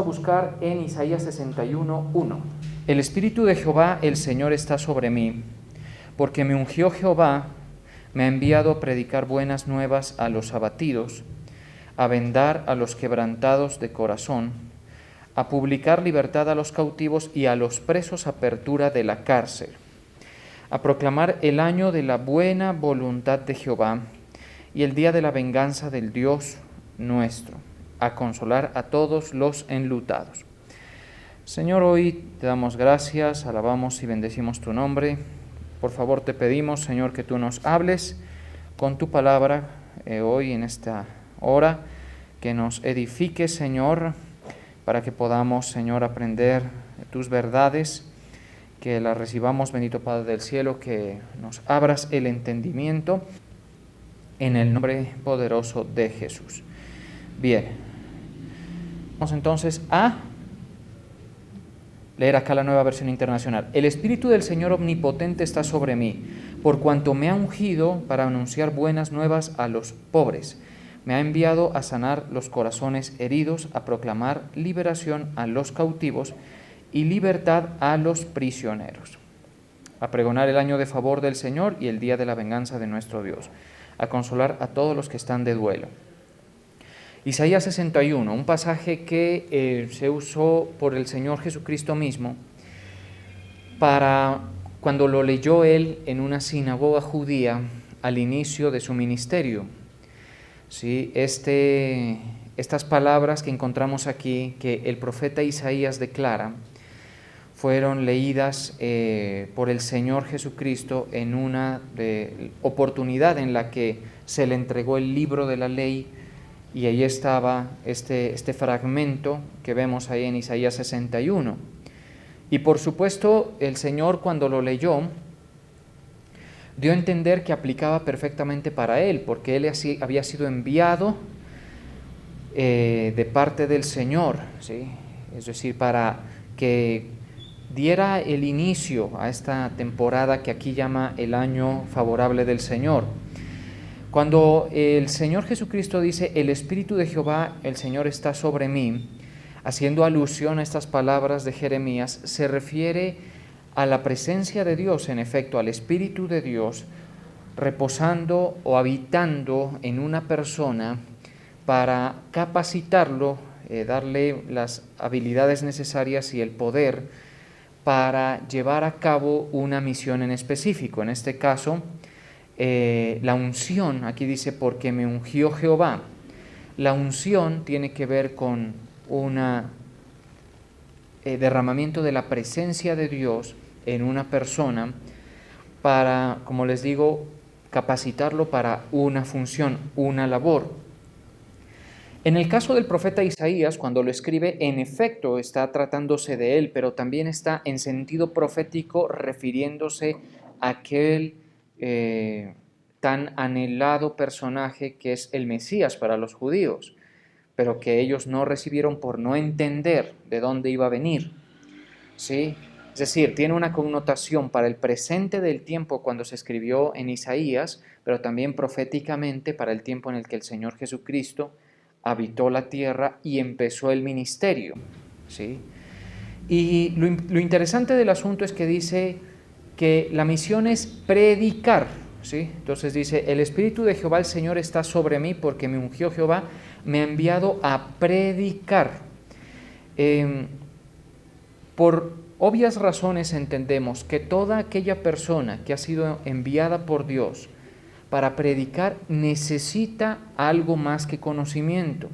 A buscar en Isaías 61:1. El Espíritu de Jehová, el Señor, está sobre mí, porque me ungió Jehová, me ha enviado a predicar buenas nuevas a los abatidos, a vendar a los quebrantados de corazón, a publicar libertad a los cautivos y a los presos apertura de la cárcel, a proclamar el año de la buena voluntad de Jehová y el día de la venganza del Dios nuestro, a consolar a todos los enlutados. Señor, hoy te damos gracias, alabamos y bendecimos tu nombre. Por favor te pedimos, Señor, que tú nos hables con tu palabra hoy en esta hora, que nos edifiques, Señor, para que podamos, Señor, aprender tus verdades, que las recibamos, bendito Padre del cielo, que nos abras el entendimiento en el nombre poderoso de Jesús. Bien. Vamos entonces a leer acá la Nueva Versión Internacional. El Espíritu del Señor Omnipotente está sobre mí, por cuanto me ha ungido para anunciar buenas nuevas a los pobres. Me ha enviado a sanar los corazones heridos, a proclamar liberación a los cautivos y libertad a los prisioneros, a pregonar el año de favor del Señor y el día de la venganza de nuestro Dios, a consolar a todos los que están de duelo. Isaías 61, un pasaje que se usó por el Señor Jesucristo mismo para cuando lo leyó él en una sinagoga judía al inicio de su ministerio. ¿Sí? Estas palabras que encontramos aquí, que el profeta Isaías declara, fueron leídas por el Señor Jesucristo en una oportunidad en la que se le entregó el libro de la ley. Y ahí estaba este fragmento que vemos ahí en Isaías 61. Y por supuesto, el Señor cuando lo leyó, dio a entender que aplicaba perfectamente para él, porque él había sido enviado de parte del Señor, ¿sí? Es decir, para que diera el inicio a esta temporada que aquí llama el año favorable del Señor. Cuando el Señor Jesucristo dice, el Espíritu de Jehová, el Señor está sobre mí, haciendo alusión a estas palabras de Jeremías, se refiere a la presencia de Dios, en efecto, al Espíritu de Dios, reposando o habitando en una persona para capacitarlo, darle las habilidades necesarias y el poder para llevar a cabo una misión en específico. En este caso, la unción, aquí dice, porque me ungió Jehová. La unción tiene que ver con un derramamiento de la presencia de Dios en una persona para, como les digo, capacitarlo para una función, una labor. En el caso del profeta Isaías, cuando lo escribe, en efecto está tratándose de él, pero también está en sentido profético refiriéndose a aquel tan anhelado personaje que es el Mesías para los judíos, pero que ellos no recibieron por no entender de dónde iba a venir, ¿sí? Es decir, tiene una connotación para el presente del tiempo cuando se escribió en Isaías, pero también proféticamente para el tiempo en el que el Señor Jesucristo habitó la tierra y empezó el ministerio, ¿sí? Y lo interesante del asunto es que dice que la misión es predicar, ¿sí? Entonces dice, el Espíritu de Jehová el Señor está sobre mí porque me ungió Jehová, me ha enviado a predicar. Por obvias razones entendemos que toda aquella persona que ha sido enviada por Dios para predicar necesita algo más que conocimiento,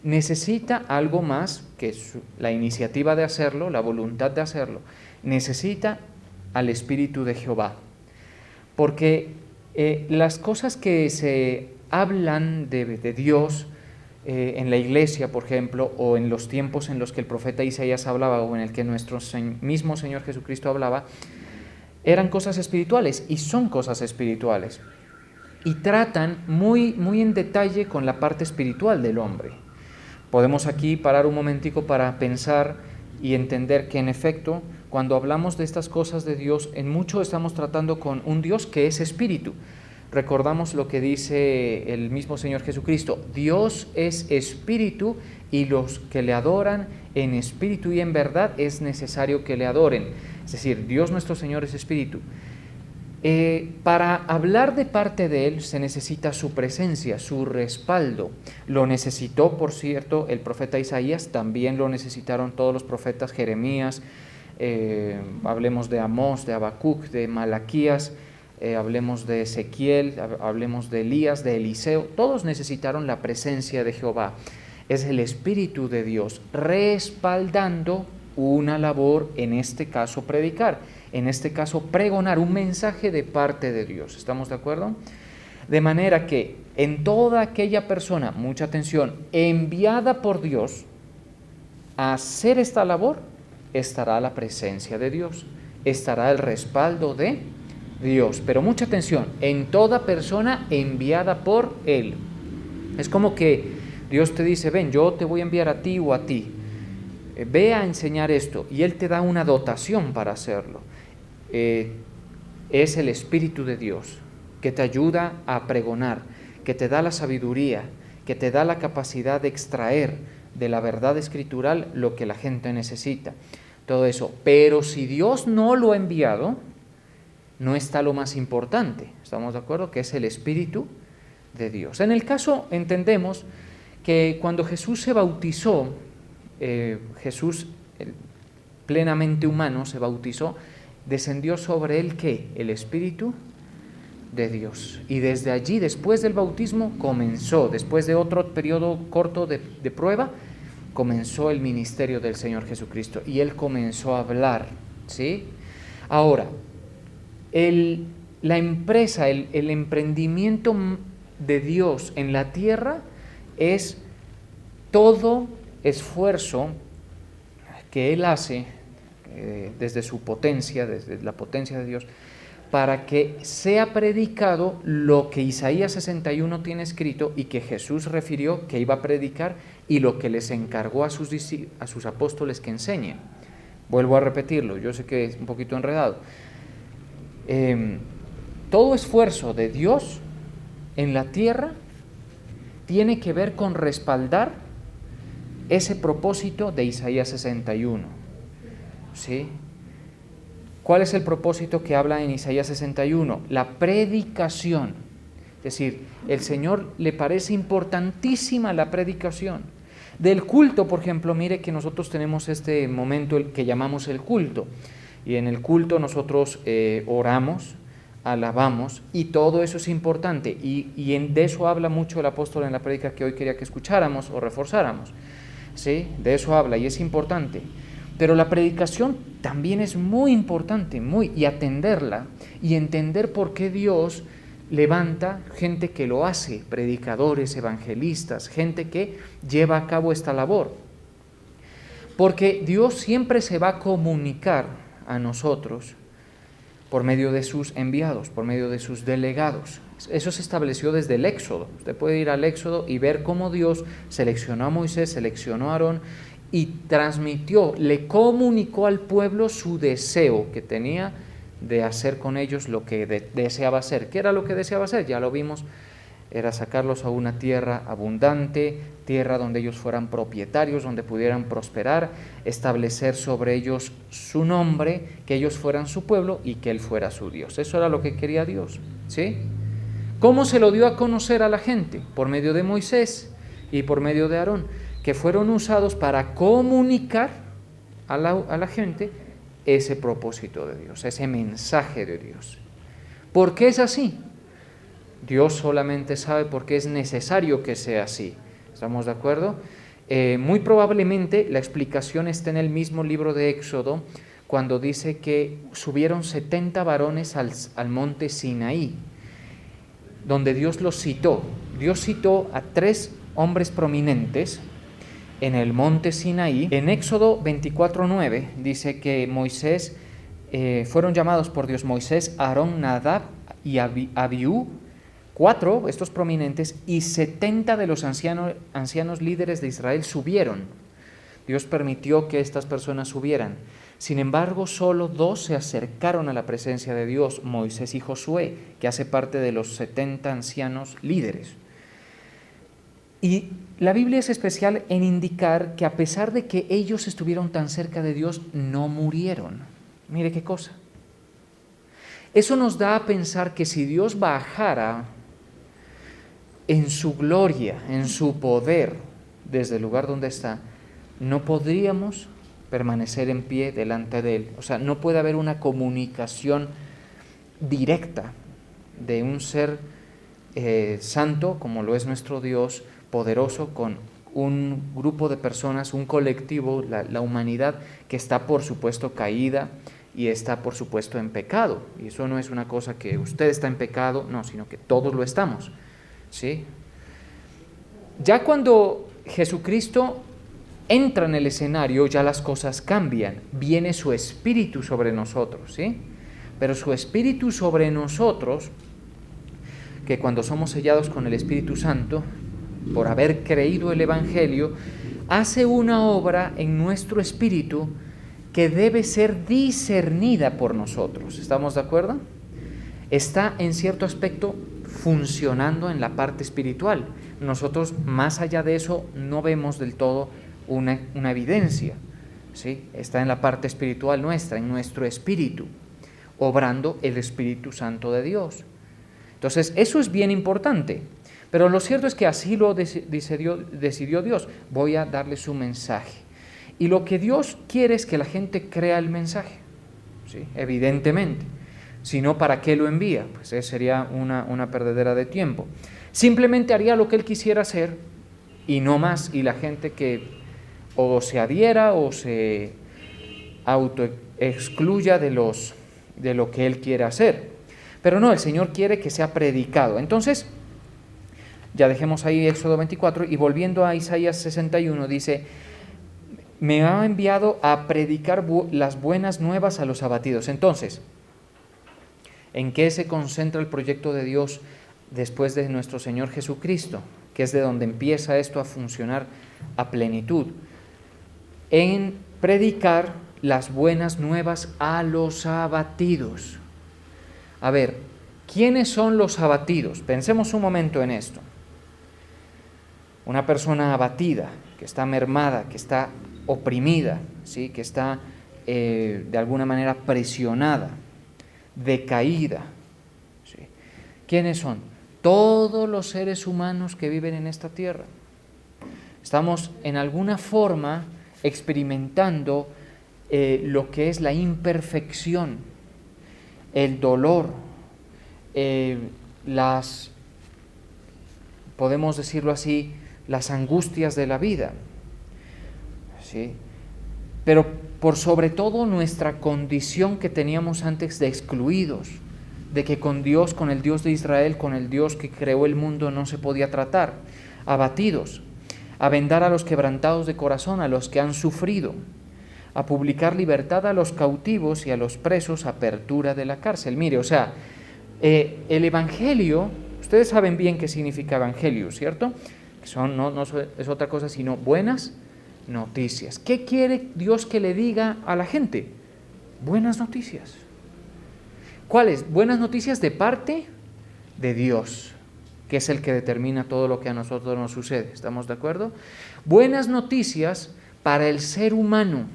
necesita algo más que la iniciativa de hacerlo, la voluntad de hacerlo, necesita al Espíritu de Jehová. Porque las cosas que se hablan de Dios en la iglesia, por ejemplo, o en los tiempos en los que el profeta Isaías hablaba, o en el que nuestro mismo Señor Jesucristo hablaba, eran cosas espirituales y son cosas espirituales. Y tratan muy en detalle con la parte espiritual del hombre. Podemos aquí parar un momentico para pensar y entender que en efecto, cuando hablamos de estas cosas de Dios, en mucho estamos tratando con un Dios que es espíritu. Recordamos lo que dice el mismo Señor Jesucristo, Dios es espíritu y los que le adoran en espíritu y en verdad es necesario que le adoren. Es decir, Dios nuestro Señor es espíritu. Para hablar de parte de Él se necesita su presencia, su respaldo. Lo necesitó, por cierto, el profeta Isaías, también lo necesitaron todos los profetas, Jeremías, hablemos de Amós, de Habacuc, de Malaquías, hablemos de Ezequiel, hablemos de Elías, de Eliseo. Todos necesitaron la presencia de Jehová. Es el Espíritu de Dios respaldando una labor, en este caso predicar, en este caso pregonar un mensaje de parte de Dios. ¿Estamos de acuerdo? De manera que en toda aquella persona, mucha atención, enviada por Dios a hacer esta labor, estará la presencia de Dios, estará el respaldo de Dios. Pero mucha atención, en toda persona enviada por Él. Es como que Dios te dice, ven, yo te voy a enviar a ti o a ti. Ve a enseñar esto, y Él te da una dotación para hacerlo. Es el Espíritu de Dios que te ayuda a pregonar, que te da la sabiduría, que te da la capacidad de extraer de la verdad escritural lo que la gente necesita. Todo eso. Pero si Dios no lo ha enviado, no está lo más importante. ¿Estamos de acuerdo? Que es el Espíritu de Dios. En el caso, entendemos que cuando Jesús se bautizó, Jesús, plenamente humano, se bautizó, descendió sobre él, ¿qué? El Espíritu de Dios. Y desde allí, después del bautismo, comenzó, después de otro periodo corto de prueba, comenzó el ministerio del Señor Jesucristo. Y Él comenzó a hablar, ¿sí? Ahora, la empresa, el emprendimiento de Dios en la tierra es todo esfuerzo que Él hace desde su potencia, desde la potencia de Dios, para que sea predicado lo que Isaías 61 tiene escrito y que Jesús refirió que iba a predicar y lo que les encargó a sus apóstoles que enseñen. Vuelvo a repetirlo, yo sé que es un poquito enredado. Todo esfuerzo de Dios en la tierra tiene que ver con respaldar ese propósito de Isaías 61. ¿Sí? ¿Cuál es el propósito que habla en Isaías 61? La predicación. Es decir, el Señor le parece importantísima la predicación. Del culto, por ejemplo, mire que nosotros tenemos este momento que llamamos el culto. Y en el culto nosotros oramos, alabamos, y todo eso es importante. Y de eso habla mucho el apóstol en la prédica que hoy quería que escucháramos o reforzáramos. ¿Sí? De eso habla y es importante. Pero la predicación también es muy importante, y atenderla y entender por qué Dios levanta gente que lo hace, predicadores, evangelistas, gente que lleva a cabo esta labor. Porque Dios siempre se va a comunicar a nosotros por medio de sus enviados, por medio de sus delegados. Eso se estableció desde el Éxodo. Usted puede ir al Éxodo y ver cómo Dios seleccionó a Moisés, seleccionó a Aarón y transmitió, le comunicó al pueblo su deseo que tenía de hacer con ellos lo que deseaba hacer. ¿Qué era lo que deseaba hacer? Ya lo vimos, era sacarlos a una tierra abundante, tierra donde ellos fueran propietarios, donde pudieran prosperar, establecer sobre ellos su nombre, que ellos fueran su pueblo y que Él fuera su Dios. Eso era lo que quería Dios, ¿sí? ¿Cómo se lo dio a conocer a la gente? Por medio de Moisés y por medio de Aarón, que fueron usados para comunicar a la gente ese propósito de Dios, ese mensaje de Dios. ¿Por qué es así? Dios solamente sabe por qué es necesario que sea así. ¿Estamos de acuerdo? Muy probablemente la explicación está en el mismo libro de Éxodo, cuando dice que subieron 70 varones al monte Sinaí, donde Dios los citó. Dios citó a 3 hombres prominentes en el monte Sinaí. En Éxodo 24:9 dice que Moisés, fueron llamados por Dios Moisés, Aarón, Nadab y Abiú, 4, estos prominentes, y 70 de los ancianos líderes de Israel subieron. Dios permitió que estas personas subieran. Sin embargo, solo 2 se acercaron a la presencia de Dios, Moisés y Josué, que hace parte de los 70 ancianos líderes. Y la Biblia es especial en indicar que a pesar de que ellos estuvieron tan cerca de Dios, no murieron. Mire qué cosa. Eso nos da a pensar que si Dios bajara en su gloria, en su poder, desde el lugar donde está, no podríamos permanecer en pie delante de Él. O sea, no puede haber una comunicación directa de un ser santo, como lo es nuestro Dios, poderoso, con un grupo de personas, un colectivo, la humanidad que está por supuesto caída y está por supuesto en pecado. Y eso no es una cosa que usted está en pecado, no, sino que todos lo estamos, ¿sí? Ya cuando Jesucristo entra en el escenario, ya las cosas cambian, viene su Espíritu sobre nosotros, ¿sí? Pero su Espíritu sobre nosotros, que cuando somos sellados con el Espíritu Santo, por haber creído el Evangelio, hace una obra en nuestro espíritu que debe ser discernida por nosotros. ¿Estamos de acuerdo? Está en cierto aspecto funcionando en la parte espiritual. Nosotros, más allá de eso, no vemos del todo una evidencia, ¿sí? Está en la parte espiritual nuestra, en nuestro espíritu, obrando el Espíritu Santo de Dios. Entonces, eso es bien importante. Pero lo cierto es que así lo decidió Dios. Voy a darle su mensaje. Y lo que Dios quiere es que la gente crea el mensaje, ¿sí? Evidentemente. Si no, ¿para qué lo envía? Pues eso sería una perdedera de tiempo. Simplemente haría lo que Él quisiera hacer y no más. Y la gente que o se adhiera o se autoexcluya de lo que Él quiere hacer. Pero no, el Señor quiere que sea predicado. Entonces, ya dejemos ahí Éxodo 24 y volviendo a Isaías 61 dice, me ha enviado a predicar las buenas nuevas a los abatidos. Entonces, ¿en qué se concentra el proyecto de Dios después de nuestro Señor Jesucristo? Que es de donde empieza esto a funcionar a plenitud. En predicar las buenas nuevas a los abatidos. A ver, ¿quiénes son los abatidos? Pensemos un momento en esto. Una persona abatida, que está mermada, que está oprimida, ¿sí? Que está de alguna manera presionada, decaída, ¿sí? ¿Quiénes son? Todos los seres humanos que viven en esta tierra. Estamos en alguna forma experimentando lo que es la imperfección, el dolor, podemos decirlo así, las angustias de la vida, ¿sí? Pero por sobre todo nuestra condición que teníamos antes de excluidos, de que con Dios, con el Dios de Israel, con el Dios que creó el mundo no se podía tratar, abatidos, a vendar a los quebrantados de corazón, a los que han sufrido, a publicar libertad a los cautivos y a los presos, apertura de la cárcel. Mire, o sea, el Evangelio, ustedes saben bien qué significa Evangelio, ¿cierto? No es otra cosa sino buenas noticias. ¿Qué quiere Dios que le diga a la gente? Buenas noticias. ¿Cuáles? Buenas noticias de parte de Dios, que es el que determina todo lo que a nosotros nos sucede. ¿Estamos de acuerdo? Buenas noticias para el ser humano.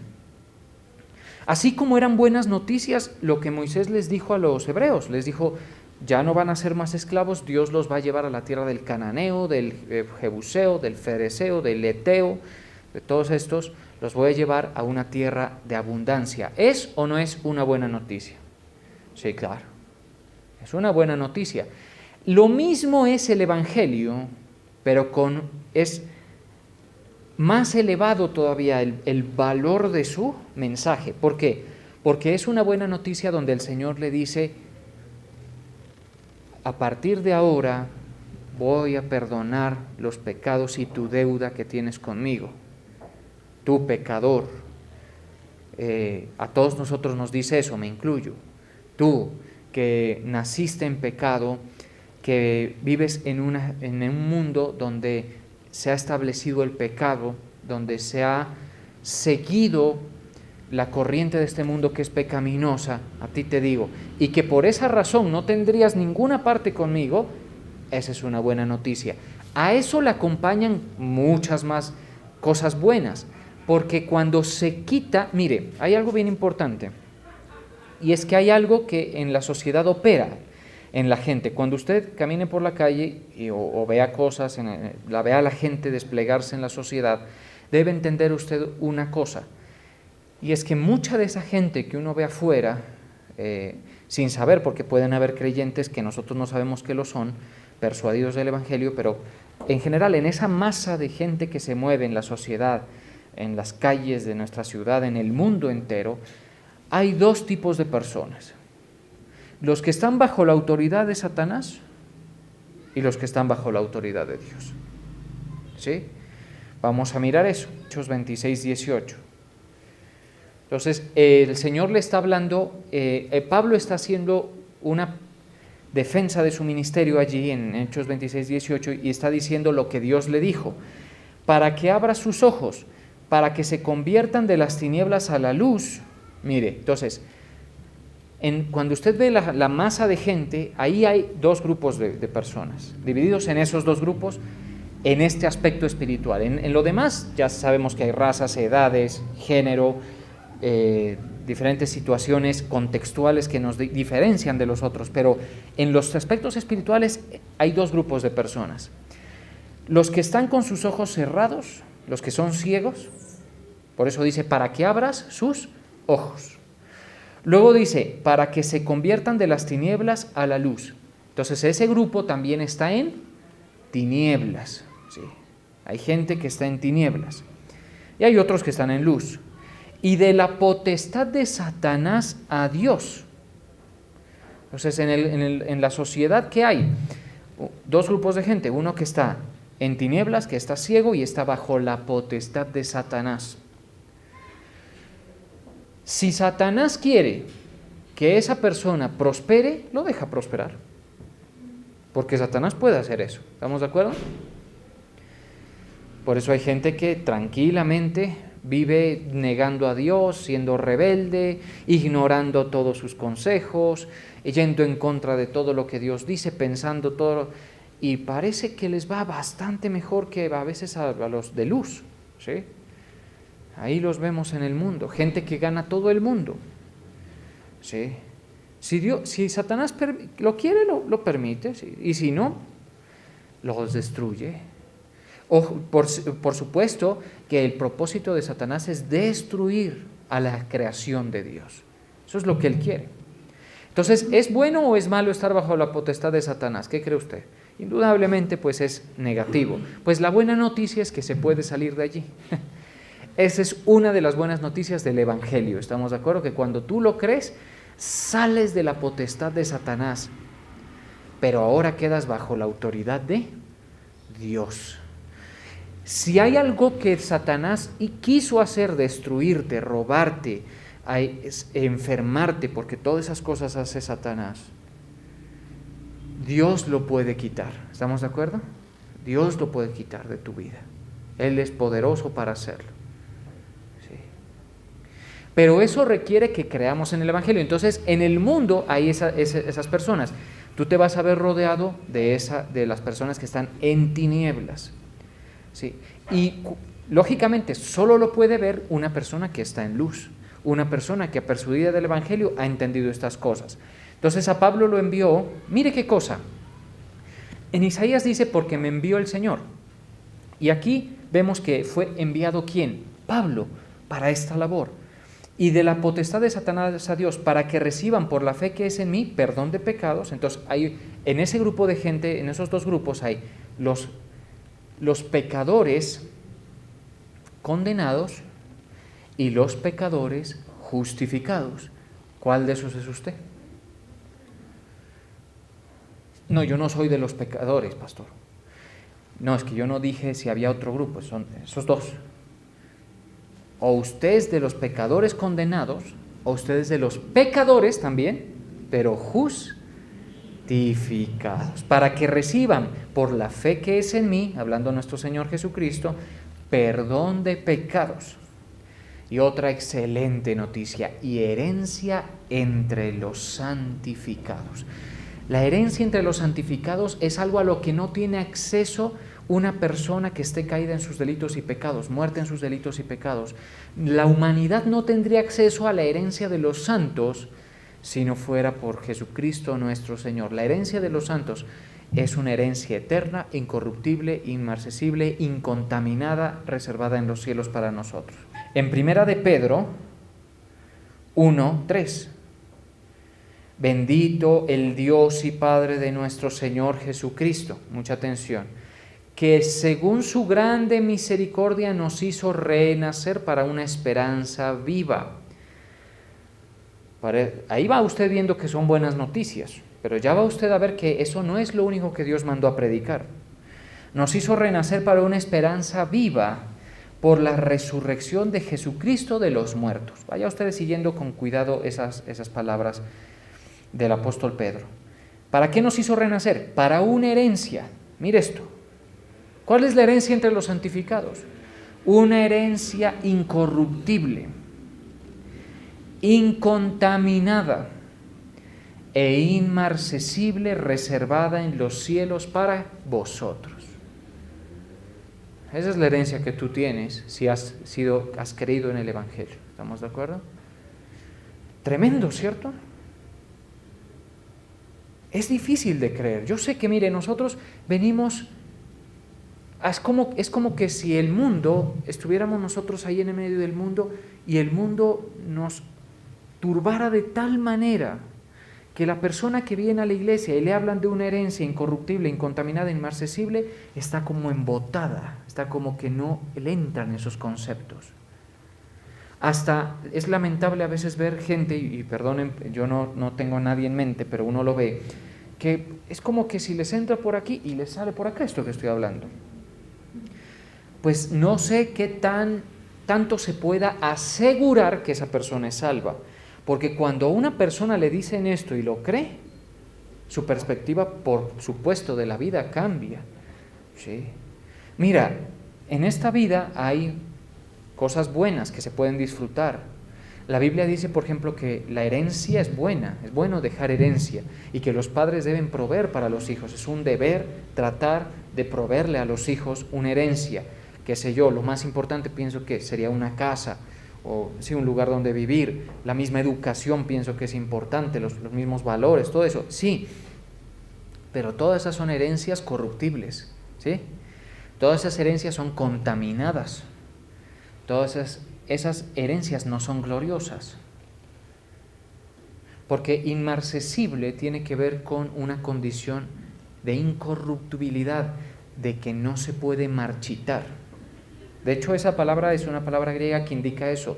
Así como eran buenas noticias lo que Moisés les dijo a los hebreos, les dijo, ya no van a ser más esclavos, Dios los va a llevar a la tierra del cananeo, del jebuseo, del fereceo, del eteo, de todos estos, los voy a llevar a una tierra de abundancia. ¿Es o no es una buena noticia? Sí, claro, es una buena noticia. Lo mismo es el Evangelio, pero es más elevado todavía el valor de su mensaje. ¿Por qué? Porque es una buena noticia donde el Señor le dice, a partir de ahora voy a perdonar los pecados y tu deuda que tienes conmigo. Tú, pecador, a todos nosotros nos dice eso, me incluyo. Tú, que naciste en pecado, que vives en un mundo donde se ha establecido el pecado, donde se ha seguido la corriente de este mundo que es pecaminosa, a ti te digo, y que por esa razón no tendrías ninguna parte conmigo, esa es una buena noticia. A eso le acompañan muchas más cosas buenas, porque cuando se quita, mire, hay algo bien importante, y es que hay algo que en la sociedad opera en la gente. Cuando usted camine por la calle o vea cosas, la vea a la gente desplegarse en la sociedad, debe entender usted una cosa, y es que mucha de esa gente que uno ve afuera, sin saber, porque pueden haber creyentes que nosotros no sabemos que lo son, persuadidos del Evangelio, pero en general en esa masa de gente que se mueve en la sociedad, en las calles de nuestra ciudad, en el mundo entero, hay dos tipos de personas: los que están bajo la autoridad de Satanás y los que están bajo la autoridad de Dios. ¿Sí? Vamos a mirar eso, Hechos 26, 18. Entonces, el Señor le está hablando, Pablo está haciendo una defensa de su ministerio allí en Hechos 26, 18, y está diciendo lo que Dios le dijo: para que abra sus ojos, para que se conviertan de las tinieblas a la luz. Mire, entonces, cuando usted ve la masa de gente, ahí hay dos grupos de personas, divididos en esos dos grupos, en este aspecto espiritual. En lo demás, ya sabemos que hay razas, edades, género, diferentes situaciones contextuales que nos diferencian de los otros, pero en los aspectos espirituales hay dos grupos de personas: los que están con sus ojos cerrados, los que son ciegos, por eso dice, para que abras sus ojos. Luego dice, para que se conviertan de las tinieblas a la luz. Entonces ese grupo también está en tinieblas, ¿sí? Hay gente que está en tinieblas y hay otros que están en luz. Y de la potestad de Satanás a Dios. Entonces en la sociedad, ¿qué hay? Dos grupos de gente: uno que está en tinieblas, que está ciego y está bajo la potestad de Satanás. Si Satanás quiere que esa persona prospere, lo deja prosperar, porque Satanás puede hacer eso. ¿Estamos de acuerdo? Por eso hay gente que tranquilamente vive negando a Dios, siendo rebelde, ignorando todos sus consejos, yendo en contra de todo lo que Dios dice, pensando todo, y parece que les va bastante mejor que a veces a los de luz, ¿sí? Ahí los vemos en el mundo, gente que gana todo el mundo, ¿sí? Si Satanás lo quiere, lo permite, ¿sí? Y si no, los destruye. Por supuesto que el propósito de Satanás es destruir a la creación de Dios. Eso es lo que él quiere. Entonces, ¿es bueno o es malo estar bajo la potestad de Satanás? ¿Qué cree usted? Indudablemente, pues es negativo. Pues la buena noticia es que se puede salir de allí. Esa es una de las buenas noticias del Evangelio. ¿Estamos de acuerdo? Que cuando tú lo crees, sales de la potestad de Satanás, pero ahora quedas bajo la autoridad de Dios. Si hay algo que Satanás quiso hacer, destruirte, robarte, enfermarte, porque todas esas cosas hace Satanás, Dios lo puede quitar. ¿Estamos de acuerdo? Dios lo puede quitar de tu vida. Él es poderoso para hacerlo. Sí. Pero eso requiere que creamos en el Evangelio. Entonces, en el mundo hay esas personas. Tú te vas a ver rodeado de las personas que están en tinieblas. Sí. Y lógicamente solo lo puede ver una persona que está en luz, una persona que persuadida del Evangelio ha entendido estas cosas. Entonces a Pablo lo envió, mire qué cosa, en Isaías dice, porque me envió el Señor, y aquí vemos que fue enviado ¿quién? Pablo, para esta labor, y de la potestad de Satanás a Dios, para que reciban por la fe que es en mí perdón de pecados. Entonces hay, en ese grupo de gente, en esos dos grupos hay los pecadores condenados y los pecadores justificados. ¿Cuál de esos es usted? No, yo no soy de los pecadores, pastor. No, es que yo no dije si había otro grupo, son esos dos. O usted es de los pecadores condenados, o usted es de los pecadores también, pero justificados, para que reciban por la fe que es en mí, hablando nuestro Señor Jesucristo, perdón de pecados. Y otra excelente noticia, y herencia entre los santificados. La herencia entre los santificados es algo a lo que no tiene acceso una persona que esté caída en sus delitos y pecados, muerta en sus delitos y pecados. La humanidad no tendría acceso a la herencia de los santos si no fuera por Jesucristo nuestro Señor. La herencia de los santos es una herencia eterna, incorruptible, inmarcesible, incontaminada, reservada en los cielos para nosotros. En Primera de Pedro 1:3. Bendito el Dios y Padre de nuestro Señor Jesucristo, mucha atención, que según su grande misericordia nos hizo renacer para una esperanza viva. Ahí va usted viendo que son buenas noticias, pero ya va usted a ver que eso no es lo único que Dios mandó a predicar. Nos hizo renacer para una esperanza viva por la resurrección de Jesucristo de los muertos. Vaya usted siguiendo con cuidado esas palabras del apóstol Pedro. ¿Para qué nos hizo renacer? Para una herencia. Mire esto. ¿Cuál es la herencia entre los santificados? Una herencia incorruptible, incontaminada e inmarcesible, reservada en los cielos para vosotros. Esa es la herencia que tú tienes si has creído en el Evangelio. ¿Estamos de acuerdo? Tremendo, ¿cierto? Es difícil de creer. Yo sé que, mire, nosotros venimos, es como que si el mundo, estuviéramos nosotros ahí en el medio del mundo y el mundo nos turbara de tal manera que la persona que viene a la iglesia y le hablan de una herencia incorruptible, incontaminada, inmarcesible, está como embotada, está como que no le entran esos conceptos. Hasta es lamentable a veces ver gente, y perdonen, yo no tengo a nadie en mente, pero uno lo ve, que es como que si les entra por aquí y les sale por acá esto que estoy hablando. Pues no sé qué tanto se pueda asegurar que esa persona es salva, porque cuando a una persona le dicen esto y lo cree, su perspectiva, por supuesto, de la vida cambia. ¿Sí? Mira, en esta vida hay cosas buenas que se pueden disfrutar. La Biblia dice, por ejemplo, que la herencia es buena, es bueno dejar herencia y que los padres deben proveer para los hijos. Es un deber tratar de proveerle a los hijos una herencia. Qué sé yo, lo más importante pienso que sería una casa o sí, un lugar donde vivir, la misma educación pienso que es importante, los mismos valores, todo eso, sí, pero todas esas son herencias corruptibles, ¿sí? Todas esas herencias son contaminadas, todas esas herencias no son gloriosas, porque inmarcesible tiene que ver con una condición de incorruptibilidad, de que no se puede marchitar. De hecho, esa palabra es una palabra griega que indica eso,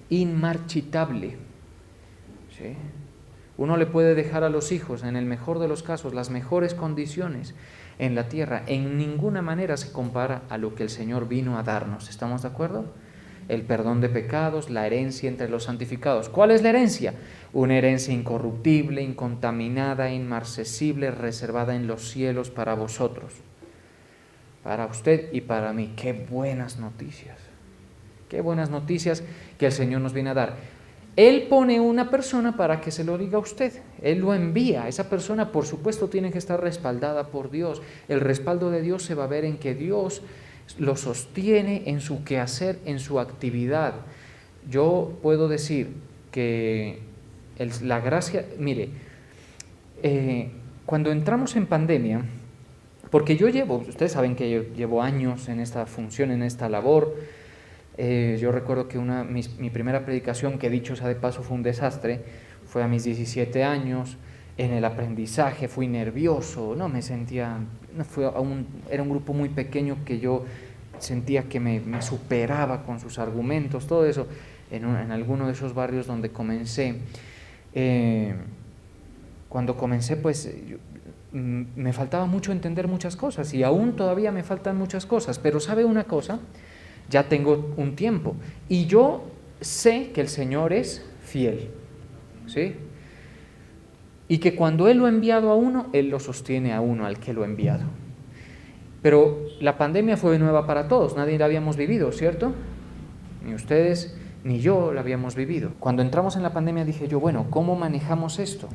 inmarchitable. ¿Sí? Uno le puede dejar a los hijos, en el mejor de los casos, las mejores condiciones en la tierra. En ninguna manera se compara a lo que el Señor vino a darnos. ¿Estamos de acuerdo? El perdón de pecados, la herencia entre los santificados. ¿Cuál es la herencia? Una herencia incorruptible, incontaminada, inmarcesible, reservada en los cielos para vosotros. Para usted y para mí. ¡Qué buenas noticias! ¡Qué buenas noticias que el Señor nos viene a dar! Él pone una persona para que se lo diga a usted. Él lo envía. Esa persona, por supuesto, tiene que estar respaldada por Dios. El respaldo de Dios se va a ver en que Dios lo sostiene en su quehacer, en su actividad. Yo puedo decir que la gracia... Mire, cuando entramos en pandemia... Porque ustedes saben que yo llevo años en esta función, en esta labor. Yo recuerdo que mi primera predicación, que dicho sea de paso fue un desastre, fue a mis 17 años. En el aprendizaje fui nervioso, era un grupo muy pequeño que yo sentía que me superaba con sus argumentos, todo eso, en alguno de esos barrios donde comencé. Cuando comencé, pues... me faltaba mucho entender muchas cosas y aún todavía me faltan muchas cosas, pero ¿sabe una cosa? Ya tengo un tiempo y yo sé que el Señor es fiel, ¿sí? Y que cuando Él lo ha enviado a uno, Él lo sostiene a uno, al que lo ha enviado. Pero la pandemia fue nueva para todos, nadie la habíamos vivido, ¿cierto? Ni ustedes ni yo la habíamos vivido. Cuando entramos en la pandemia dije yo, bueno, ¿cómo manejamos esto?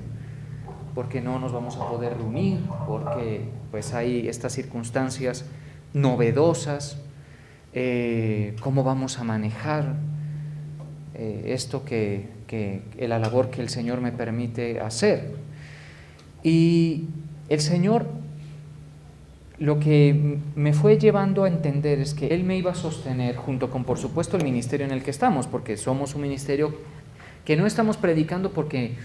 Porque no nos vamos a poder reunir, porque pues hay estas circunstancias novedosas, cómo vamos a manejar esto que la labor que el Señor me permite hacer. Y el Señor lo que me fue llevando a entender es que Él me iba a sostener junto con, por supuesto, el ministerio en el que estamos, porque somos un ministerio que no estamos predicando porque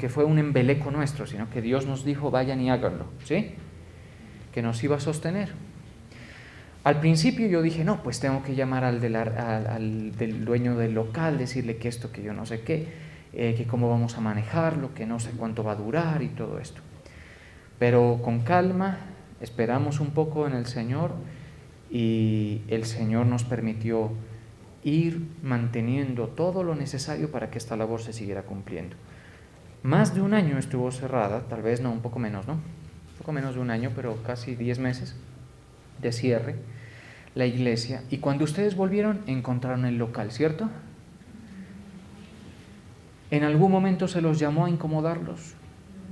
fue un embeleco nuestro, sino que Dios nos dijo, vayan y háganlo, ¿sí? Que nos iba a sostener. Al principio yo dije, no, pues tengo que llamar al del dueño del local, decirle que esto, que yo no sé qué, que cómo vamos a manejarlo, que no sé cuánto va a durar y todo esto. Pero con calma, esperamos un poco en el Señor y el Señor nos permitió ir manteniendo todo lo necesario para que esta labor se siguiera cumpliendo. Más de un año estuvo cerrada, tal vez no, un poco menos, ¿no? Un poco menos de un año, pero casi 10 meses de cierre, la iglesia. Y cuando ustedes volvieron, encontraron el local, ¿cierto? ¿En algún momento se los llamó a incomodarlos?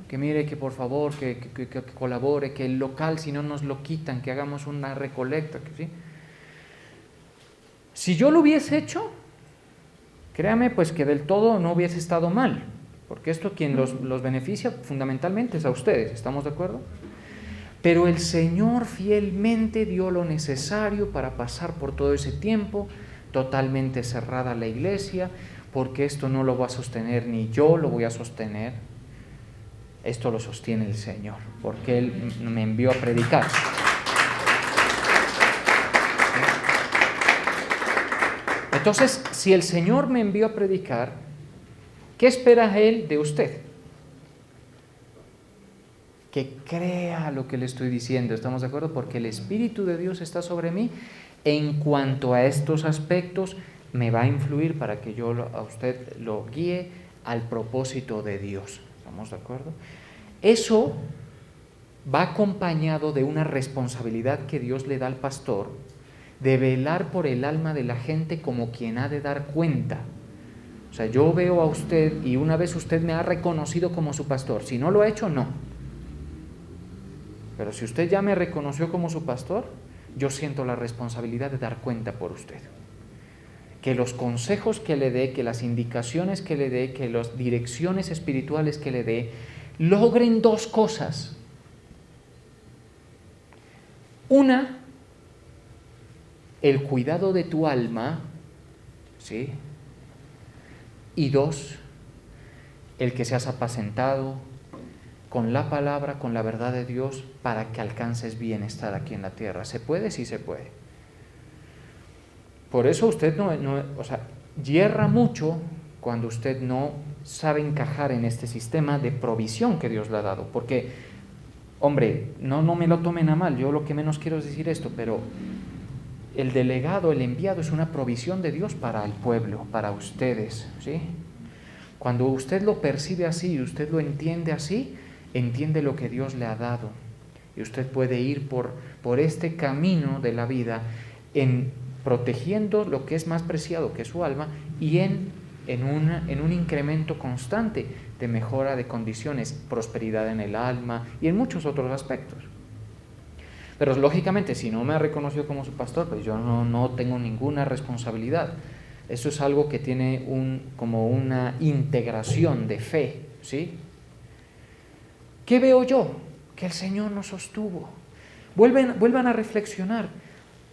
Que mire, que por favor, que colabore, que el local, si no nos lo quitan, que hagamos una recolecta, que ¿sí? Si yo lo hubiese hecho, créame, pues que del todo no hubiese estado mal, porque esto quien los beneficia fundamentalmente es a ustedes, ¿estamos de acuerdo? Pero el Señor fielmente dio lo necesario para pasar por todo ese tiempo, totalmente cerrada la iglesia, porque esto no lo va a sostener ni yo lo voy a sostener, esto lo sostiene el Señor, porque Él me envió a predicar. Entonces, si el Señor me envió a predicar, ¿qué espera Él de usted? Que crea lo que le estoy diciendo, ¿estamos de acuerdo? Porque el Espíritu de Dios está sobre mí. En cuanto a estos aspectos, me va a influir para que yo a usted lo guíe al propósito de Dios, ¿estamos de acuerdo? Eso va acompañado de una responsabilidad que Dios le da al pastor, de velar por el alma de la gente como quien ha de dar cuenta. O sea, yo veo a usted y una vez usted me ha reconocido como su pastor, si no lo ha hecho, no. Pero si usted ya me reconoció como su pastor, yo siento la responsabilidad de dar cuenta por usted. Que los consejos que le dé, que las indicaciones que le dé, que las direcciones espirituales que le dé, logren dos cosas. Una, el cuidado de tu alma, ¿sí? Y dos, el que seas apacentado con la palabra, con la verdad de Dios, para que alcances bienestar aquí en la tierra. ¿Se puede? Sí se puede. Por eso usted yerra mucho cuando usted no sabe encajar en este sistema de provisión que Dios le ha dado. Porque, hombre, no me lo tomen a mal, yo lo que menos quiero es decir esto, pero el delegado, el enviado es una provisión de Dios para el pueblo, para ustedes, ¿sí? Cuando usted lo percibe así y usted lo entiende así, entiende lo que Dios le ha dado. Y usted puede ir por este camino de la vida en protegiendo lo que es más preciado, que es su alma, y en un incremento constante de mejora de condiciones, prosperidad en el alma y en muchos otros aspectos. Pero lógicamente, si no me ha reconocido como su pastor, pues yo no tengo ninguna responsabilidad. Eso es algo que tiene como una integración de fe, ¿sí? ¿Qué veo yo? Que el Señor nos sostuvo. Vuelvan a reflexionar.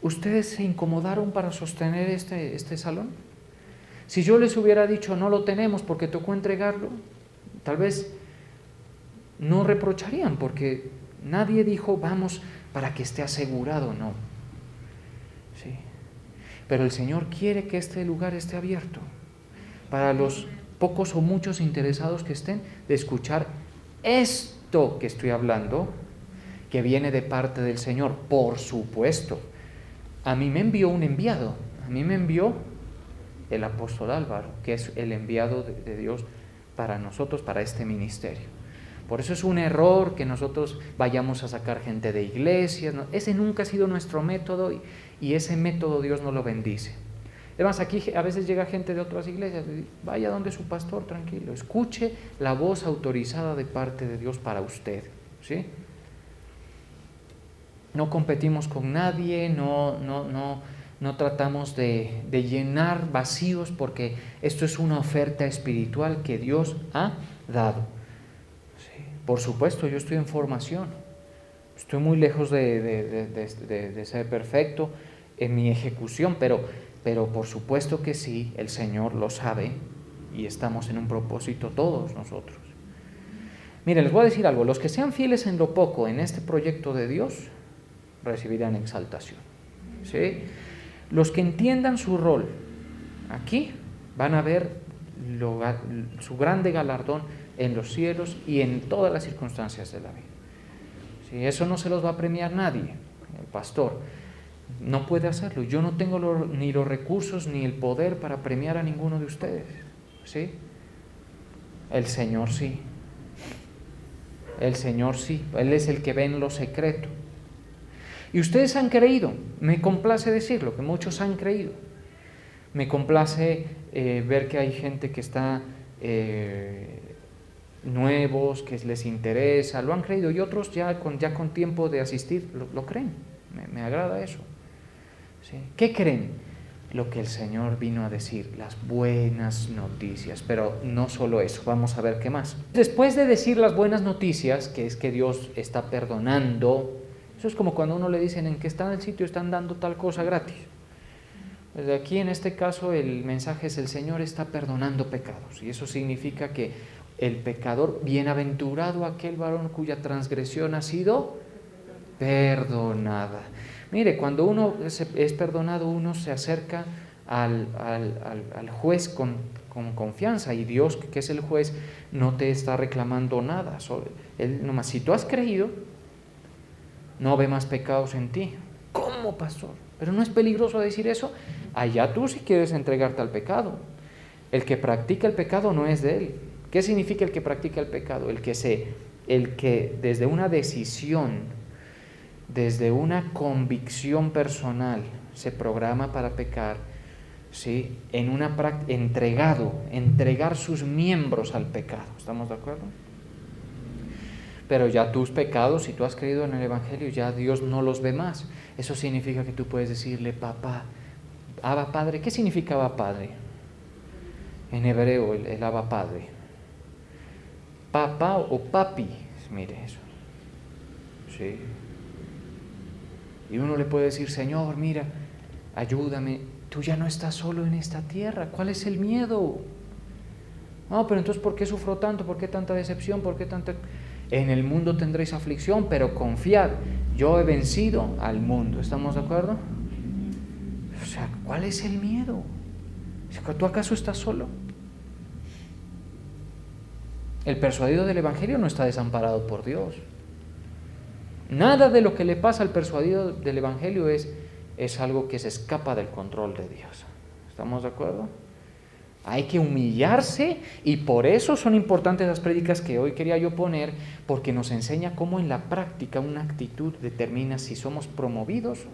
¿Ustedes se incomodaron para sostener este salón? Si yo les hubiera dicho no lo tenemos porque tocó entregarlo, tal vez no reprocharían, porque nadie dijo vamos para que esté asegurado, no. Sí. Pero el Señor quiere que este lugar esté abierto para los pocos o muchos interesados que estén de escuchar esto que estoy hablando, que viene de parte del Señor, por supuesto. A mí me envió un enviado, a mí me envió el apóstol Álvaro, que es el enviado de Dios para nosotros, para este ministerio. Por eso es un error que nosotros vayamos a sacar gente de iglesias, ¿no? Ese nunca ha sido nuestro método y ese método Dios no lo bendice. Además, aquí a veces llega gente de otras iglesias, vaya donde su pastor, tranquilo, escuche la voz autorizada de parte de Dios para usted, ¿sí? No competimos con nadie, no tratamos de llenar vacíos, porque esto es una oferta espiritual que Dios ha dado. Sí. Por supuesto, yo estoy en formación, estoy muy lejos de ser perfecto en mi ejecución, pero por supuesto que sí, el Señor lo sabe y estamos en un propósito todos nosotros. Miren, les voy a decir algo, los que sean fieles en lo poco en este proyecto de Dios recibirán exaltación, ¿sí? Los que entiendan su rol aquí van a ver su grande galardón en los cielos y en todas las circunstancias de la vida. ¿Sí? Eso no se los va a premiar nadie, el pastor no puede hacerlo. Yo no tengo ni los recursos ni el poder para premiar a ninguno de ustedes, ¿sí? El Señor sí. El Señor sí, Él es el que ve en lo secreto. Y ustedes han creído, me complace decirlo, que muchos han creído. Me complace ver que hay gente que está nuevos, que les interesa, lo han creído, y otros ya con tiempo de asistir lo creen. Me agrada eso. ¿Sí? ¿Qué creen? Lo que el Señor vino a decir, las buenas noticias, pero no solo eso, vamos a ver qué más. Después de decir las buenas noticias, que es que Dios está perdonando, eso es como cuando a uno le dicen en que está en el sitio, están dando tal cosa gratis. Pues aquí en este caso el mensaje es: el Señor está perdonando pecados, y eso significa que el pecador, bienaventurado aquel varón cuya transgresión ha sido perdonada. Mire, cuando uno es perdonado, uno se acerca al juez con confianza, y Dios, que es el juez, no te está reclamando nada. Él nomás, si tú has creído, no ve más pecados en ti. ¿Cómo, pastor? Pero no es peligroso decir eso. Allá tú si quieres entregarte al pecado. El que practica el pecado no es de él. ¿Qué significa el que practica el pecado? El que desde una decisión, desde una convicción personal, se programa para pecar, ¿sí? En una entregar sus miembros al pecado. ¿Estamos de acuerdo? Pero ya tus pecados, si tú has creído en el Evangelio, ya Dios no los ve más. Eso significa que tú puedes decirle: papá, Abba Padre. ¿Qué significa Abba Padre? En hebreo, el Abba Padre. Papá o papi, mire eso. Sí. Y uno le puede decir: Señor, mira, ayúdame, tú ya no estás solo en esta tierra, ¿cuál es el miedo? No, pero entonces, ¿por qué sufro tanto? ¿Por qué tanta decepción? ¿Por qué tanta...? En el mundo tendréis aflicción, pero confiad, yo he vencido al mundo. ¿Estamos de acuerdo? O sea, ¿cuál es el miedo? ¿Tú acaso estás solo? El persuadido del Evangelio no está desamparado por Dios. Nada de lo que le pasa al persuadido del Evangelio es algo que se escapa del control de Dios. ¿Estamos de acuerdo? Hay que humillarse, y por eso son importantes las prédicas que hoy quería yo poner, porque nos enseña cómo en la práctica una actitud determina si somos promovidos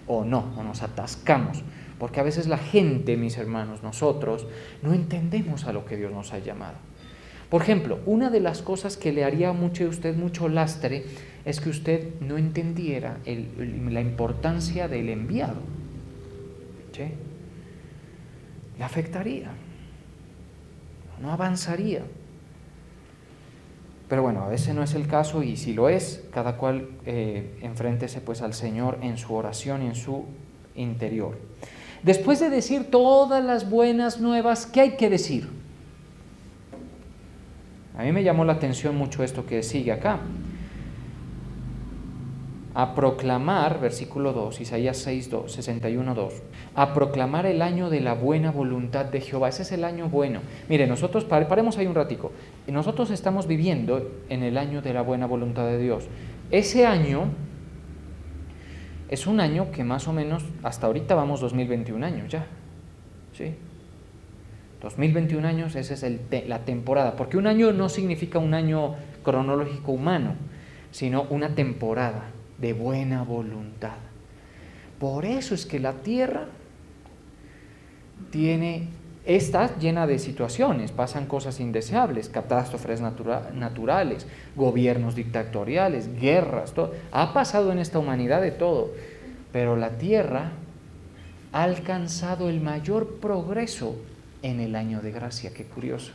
o no, o nos atascamos. Porque a veces la gente, mis hermanos, nosotros, no entendemos a lo que Dios nos ha llamado. Por ejemplo, una de las cosas que le haría a usted mucho lastre es que usted no entendiera la importancia del enviado. ¿Sí? Le afectaría, no avanzaría. Pero bueno, a veces no es el caso, y si lo es, cada cual enfréntese pues al Señor en su oración y en su interior. Después de decir todas las buenas nuevas, ¿qué hay que decir? A mí me llamó la atención mucho esto que sigue acá. A proclamar, versículo 2, Isaías 61:2, a proclamar el año de la buena voluntad de Jehová. Ese es el año bueno. Mire, nosotros, paremos ahí un ratico. Nosotros estamos viviendo en el año de la buena voluntad de Dios. Ese año es un año que más o menos, hasta ahorita vamos 2021 años ya. ¿Sí? 2021 años, esa es la temporada. Porque un año no significa un año cronológico humano, sino una temporada de buena voluntad. Por eso es que la tierra tiene está llena de situaciones, pasan cosas indeseables, catástrofes naturales, gobiernos dictatoriales, guerras, todo. Ha pasado en esta humanidad de todo, pero la tierra ha alcanzado el mayor progreso en el año de gracia. Qué curioso.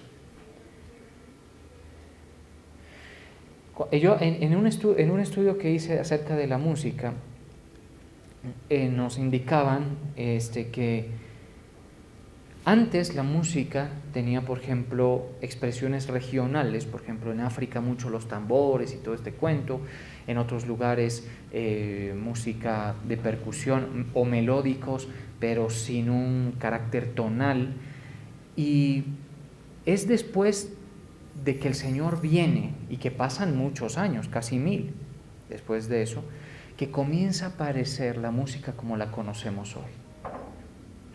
Yo en un estudio que hice acerca de la música, nos indicaban que antes la música tenía, por ejemplo, expresiones regionales, por ejemplo en África mucho los tambores y todo este cuento, en otros lugares música de percusión o melódicos, pero sin un carácter tonal, y es después de que el Señor viene y que pasan muchos años, casi 1000 después de eso, que comienza a aparecer la música como la conocemos hoy.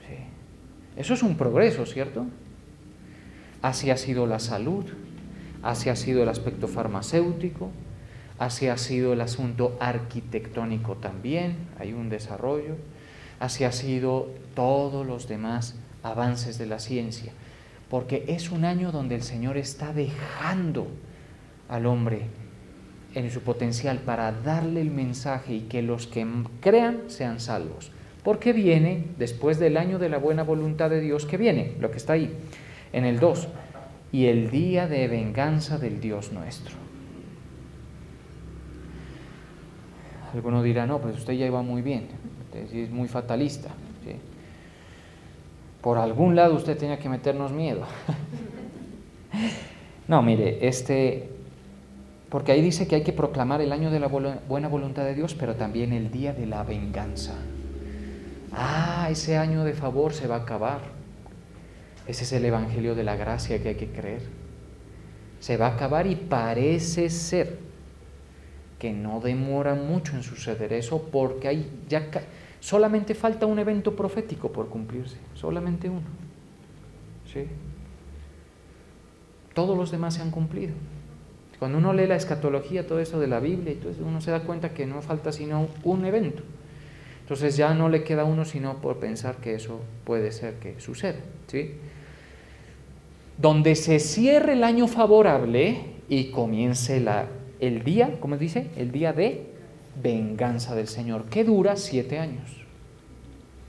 Sí. Eso es un progreso, ¿cierto? Así ha sido la salud, así ha sido el aspecto farmacéutico, así ha sido el asunto arquitectónico también, hay un desarrollo, así ha sido todos los demás avances de la ciencia, porque es un año donde el Señor está dejando al hombre en su potencial para darle el mensaje y que los que crean sean salvos. Porque viene, después del año de la buena voluntad de Dios, que viene, lo que está ahí, en el 2, y el día de venganza del Dios nuestro. Alguno dirá, no, pues usted ya iba muy bien, usted es muy fatalista, ¿sí? Por algún lado usted tenía que meternos miedo. No, mire, porque ahí dice que hay que proclamar el año de la buena voluntad de Dios, pero también el día de la venganza. Ese año de favor se va a acabar. Ese es el evangelio de la gracia que hay que creer. Se va a acabar y parece ser que no demora mucho en suceder eso, porque solamente falta un evento profético por cumplirse, solamente uno. ¿Sí? Todos los demás se han cumplido. Cuando uno lee la escatología, todo eso de la Biblia y todo eso, uno se da cuenta que no falta sino un evento. Entonces ya no le queda a uno sino por pensar que eso puede ser que suceda, ¿sí? Donde se cierre el año favorable y comience el día, ¿cómo dice? El día de venganza del Señor, que dura 7 años.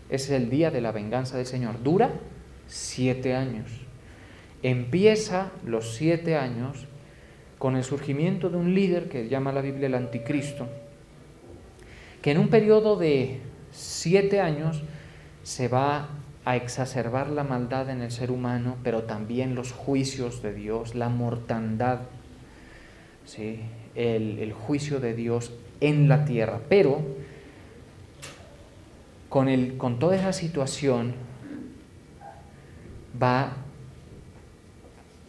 Ese es el día de la venganza del Señor, dura 7 años. Empieza los 7 años con el surgimiento de un líder que llama la Biblia el anticristo, que en un periodo de 7 años se va a exacerbar la maldad en el ser humano, pero también los juicios de Dios, la mortandad, ¿sí? El juicio de Dios en la tierra. Pero con toda esa situación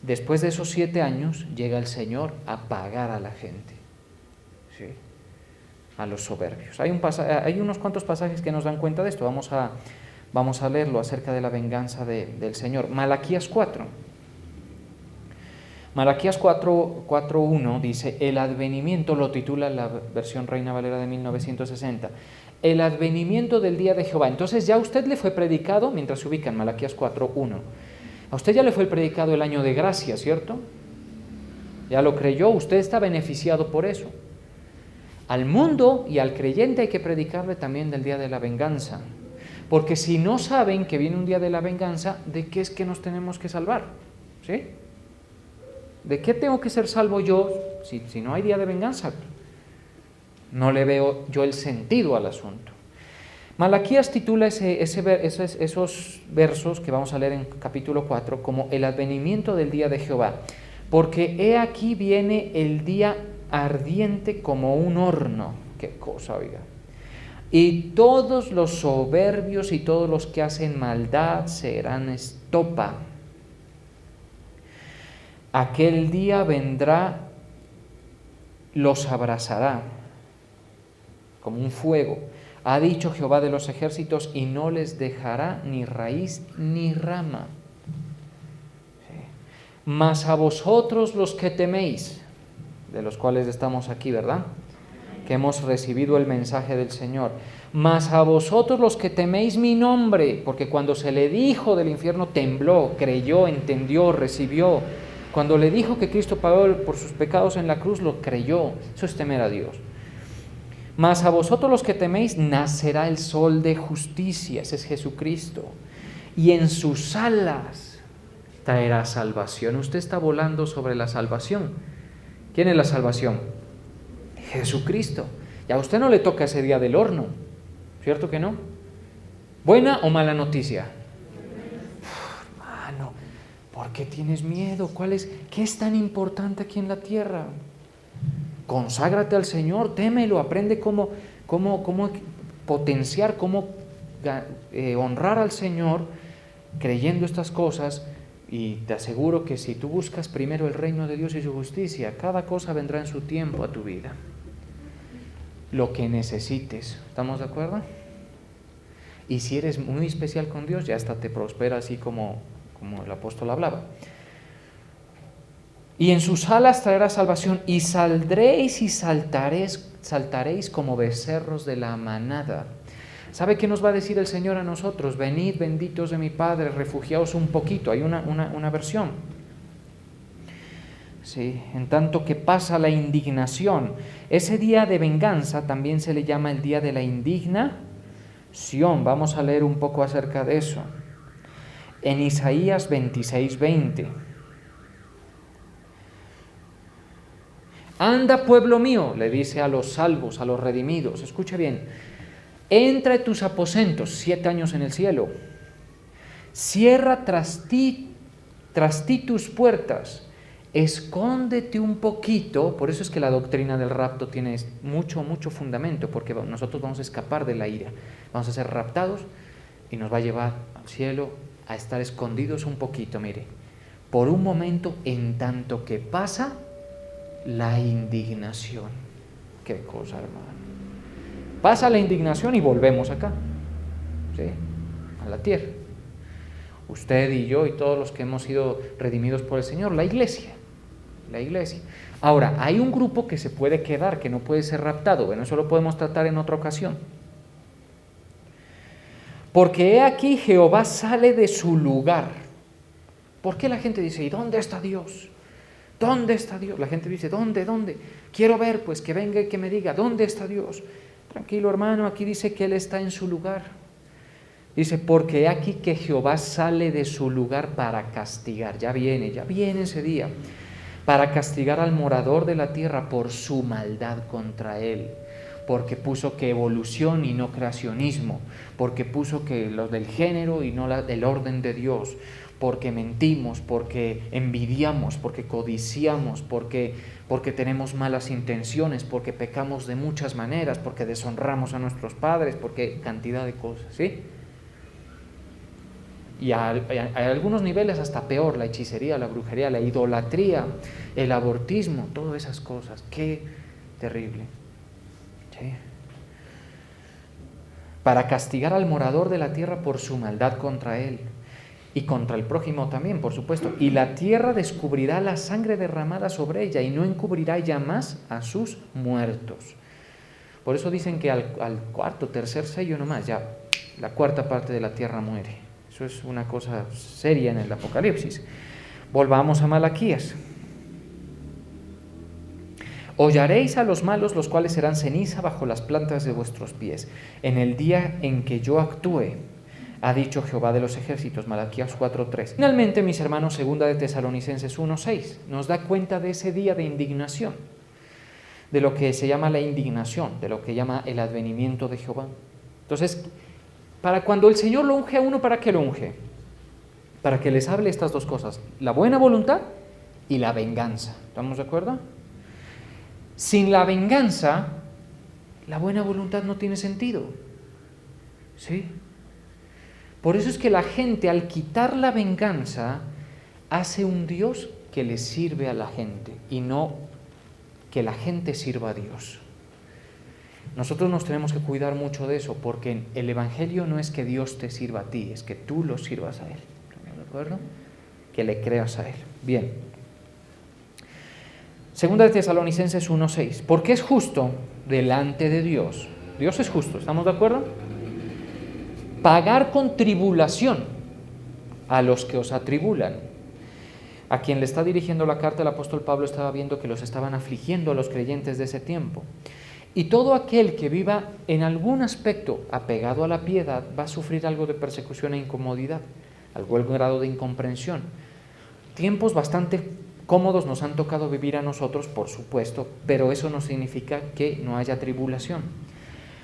después de esos 7 años llega el Señor a pagar a la gente, ¿sí? A los soberbios. Hay unos cuantos pasajes que nos dan cuenta de esto. Vamos a leerlo acerca de la venganza del Señor. Malaquías 4. Malaquías 4:1 dice, el advenimiento, lo titula la versión Reina Valera de 1960, el advenimiento del día de Jehová. Entonces ya a usted le fue predicado, mientras se ubica en Malaquías 4:1, a usted ya le fue predicado el año de gracia, ¿cierto? Ya lo creyó, usted está beneficiado por eso. Al mundo y al creyente hay que predicarle también del día de la venganza, porque si no saben que viene un día de la venganza, ¿de qué es que nos tenemos que salvar? ¿Sí? ¿De qué tengo que ser salvo yo si no hay día de venganza? No le veo yo el sentido al asunto. Malaquías titula esos versos que vamos a leer en capítulo 4 como el advenimiento del día de Jehová, porque he aquí viene el día ardiente como un horno. Qué cosa, oiga. Y todos los soberbios y todos los que hacen maldad serán estopa. Aquel día vendrá, los abrazará como un fuego. Ha dicho Jehová de los ejércitos, y no les dejará ni raíz ni rama. Sí. Mas a vosotros los que teméis, de los cuales estamos aquí, ¿verdad? que hemos recibido el mensaje del Señor. Mas a vosotros los que teméis mi nombre, porque cuando se le dijo del infierno tembló, creyó, entendió, recibió. Cuando le dijo que Cristo pagó por sus pecados en la cruz, lo creyó. Eso es temer a Dios. Mas a vosotros los que teméis nacerá el sol de justicia, ese es Jesucristo, y en sus alas traerá salvación. Usted está volando sobre la salvación. ¿Quién es la salvación? Jesucristo. Y a usted no le toca ese día del horno, ¿cierto que no? ¿Buena o mala noticia? Hermano, ¿por qué tienes miedo? ¿Qué es tan importante aquí en la tierra? Conságrate al Señor, témelo, aprende cómo potenciar, cómo honrar al Señor creyendo estas cosas, y te aseguro que si tú buscas primero el reino de Dios y su justicia, cada cosa vendrá en su tiempo a tu vida. Lo que necesites, ¿estamos de acuerdo? Y si eres muy especial con Dios, ya hasta te prospera así como el apóstol hablaba. Y en sus alas traerá salvación, y saldréis y saltaréis como becerros de la manada. ¿Sabe qué nos va a decir el Señor a nosotros? Venid, benditos de mi Padre, refugiaos un poquito. Hay una versión. Sí, en tanto que pasa la indignación. Ese día de venganza también se le llama el día de la indignación. Vamos a leer un poco acerca de eso. En Isaías 26:20. Anda, pueblo mío, le dice a los salvos, a los redimidos. Escucha bien. Entra en tus aposentos, 7 años en el cielo. Cierra tras ti tus puertas. Escóndete un poquito. Por eso es que la doctrina del rapto tiene mucho fundamento, porque nosotros vamos a escapar de la ira. Vamos a ser raptados y nos va a llevar al cielo a estar escondidos un poquito, mire. Por un momento, en tanto que pasa la indignación. Qué cosa, hermano. Pasa la indignación y volvemos acá, ¿sí? A la tierra. Usted y yo y todos los que hemos sido redimidos por el Señor, la iglesia. Ahora, hay un grupo que se puede quedar, que no puede ser raptado. Bueno, eso lo podemos tratar en otra ocasión. Porque he aquí Jehová sale de su lugar. ¿Por qué la gente dice, ¿y dónde está Dios? ¿Dónde está Dios? La gente dice, ¿dónde? Quiero ver, pues, que venga y que me diga, ¿dónde está Dios? Tranquilo, hermano, aquí dice que Él está en su lugar. Dice, porque he aquí que Jehová sale de su lugar para castigar. Ya viene ese día. Para castigar al morador de la tierra por su maldad contra él. Porque puso que evolución y no creacionismo. Porque puso que lo del género y no el orden de Dios. Porque mentimos, porque envidiamos, porque codiciamos, porque tenemos malas intenciones, porque pecamos de muchas maneras, porque deshonramos a nuestros padres, porque cantidad de cosas, ¿sí? Y a algunos niveles hasta peor, la hechicería, la brujería, la idolatría, el abortismo, todas esas cosas. Qué terrible. ¿Sí? Para castigar al morador de la tierra por su maldad contra él. Y contra el prójimo también, por supuesto. Y la tierra descubrirá la sangre derramada sobre ella y no encubrirá ya más a sus muertos. Por eso dicen que al cuarto, tercer sello nomás, ya la cuarta parte de la tierra muere. Eso es una cosa seria en el Apocalipsis. Volvamos a Malaquías. Hollaréis a los malos, los cuales serán ceniza bajo las plantas de vuestros pies, en el día en que yo actúe, ha dicho Jehová de los ejércitos. Malaquías 4:3. Finalmente, mis hermanos, segunda de Tesalonicenses 1:6 nos da cuenta de ese día de indignación, de lo que se llama la indignación, de lo que llama el advenimiento de Jehová. Entonces, para cuando el Señor lo unge a uno, ¿para qué lo unge? Para que les hable estas dos cosas, la buena voluntad y la venganza. ¿Estamos de acuerdo? Sin la venganza, la buena voluntad no tiene sentido. ¿Sí? Por eso es que la gente, al quitar la venganza, hace un Dios que le sirve a la gente y no que la gente sirva a Dios. Nosotros nos tenemos que cuidar mucho de eso, porque el Evangelio no es que Dios te sirva a ti, es que tú lo sirvas a Él. ¿De acuerdo? Que le creas a Él. Bien. Segunda de Tesalonicenses 1:6. Porque es justo delante de Dios. Dios es justo, ¿estamos de acuerdo? Pagar con tribulación a los que os atribulan. A quien le está dirigiendo la carta el apóstol Pablo estaba viendo que los estaban afligiendo a los creyentes de ese tiempo. Y todo aquel que viva en algún aspecto apegado a la piedad va a sufrir algo de persecución e incomodidad, algún grado de incomprensión. Tiempos bastante cómodos nos han tocado vivir a nosotros, por supuesto, pero eso no significa que no haya tribulación.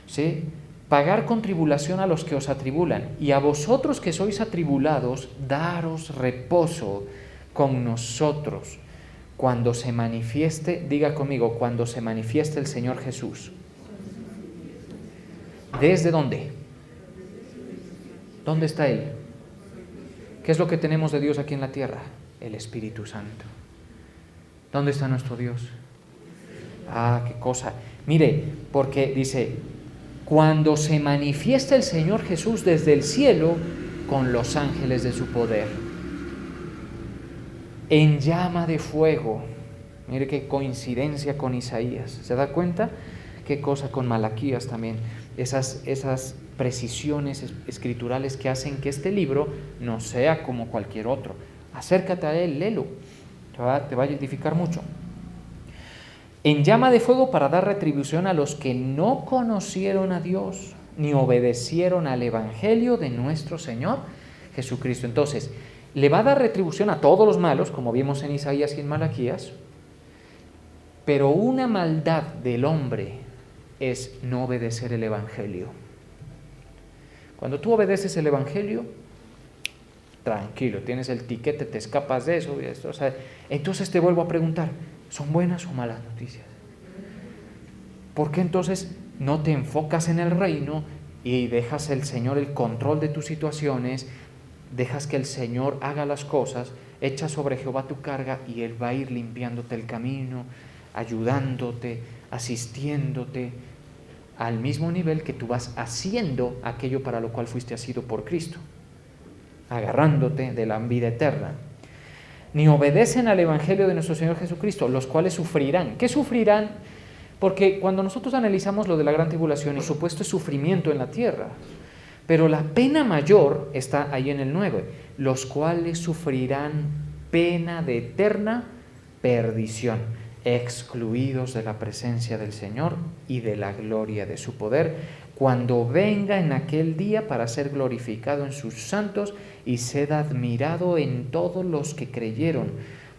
¿Sí? Pagar con tribulación a los que os atribulan, y a vosotros que sois atribulados, daros reposo con nosotros cuando se manifieste, diga conmigo, cuando se manifieste el Señor Jesús. ¿Desde dónde? ¿Dónde está Él? ¿Qué es lo que tenemos de Dios aquí en la tierra? El Espíritu Santo. ¿Dónde está nuestro Dios? Ah, qué cosa. Mire, porque dice, cuando se manifiesta el Señor Jesús desde el cielo con los ángeles de su poder, en llama de fuego. Mire qué coincidencia con Isaías. ¿Se da cuenta? Qué cosa con Malaquías también. Esas precisiones escriturales que hacen que este libro no sea como cualquier otro. Acércate a él, léelo. Te va a edificar mucho. En llama de fuego para dar retribución a los que no conocieron a Dios ni obedecieron al Evangelio de nuestro Señor Jesucristo. Entonces, le va a dar retribución a todos los malos, como vimos en Isaías y en Malaquías, pero una maldad del hombre es no obedecer el Evangelio. Cuando tú obedeces el Evangelio, tranquilo, tienes el tiquete, te escapas de eso, o sea, entonces te vuelvo a preguntar, ¿son buenas o malas noticias? ¿Por qué entonces no te enfocas en el reino y dejas el Señor el control de tus situaciones? Dejas que el Señor haga las cosas, echa sobre Jehová tu carga y Él va a ir limpiándote el camino, ayudándote, asistiéndote al mismo nivel que tú vas haciendo aquello para lo cual fuiste asido por Cristo, agarrándote de la vida eterna. Ni obedecen al Evangelio de nuestro Señor Jesucristo, los cuales sufrirán. ¿Qué sufrirán? Porque cuando nosotros analizamos lo de la gran tribulación, por supuesto es sufrimiento en la tierra. Pero la pena mayor está ahí en el 9, los cuales sufrirán pena de eterna perdición, excluidos de la presencia del Señor y de la gloria de su poder, cuando venga en aquel día para ser glorificado en sus santos y ser admirado en todos los que creyeron,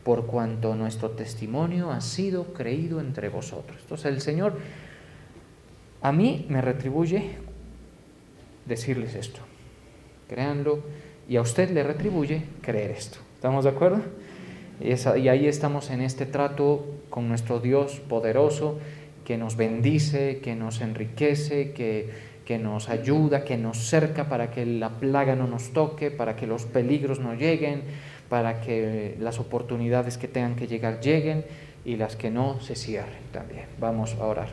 por cuanto nuestro testimonio ha sido creído entre vosotros. Entonces el Señor a mí me retribuye decirles esto, créanlo, y a usted le retribuye creer esto. ¿Estamos de acuerdo? Y ahí estamos en este trato con nuestro Dios poderoso, que nos bendice, que nos enriquece, que nos ayuda, que nos cerca para que la plaga no nos toque, para que los peligros no lleguen, para que las oportunidades que tengan que llegar lleguen y las que no se cierren también. Vamos a orar.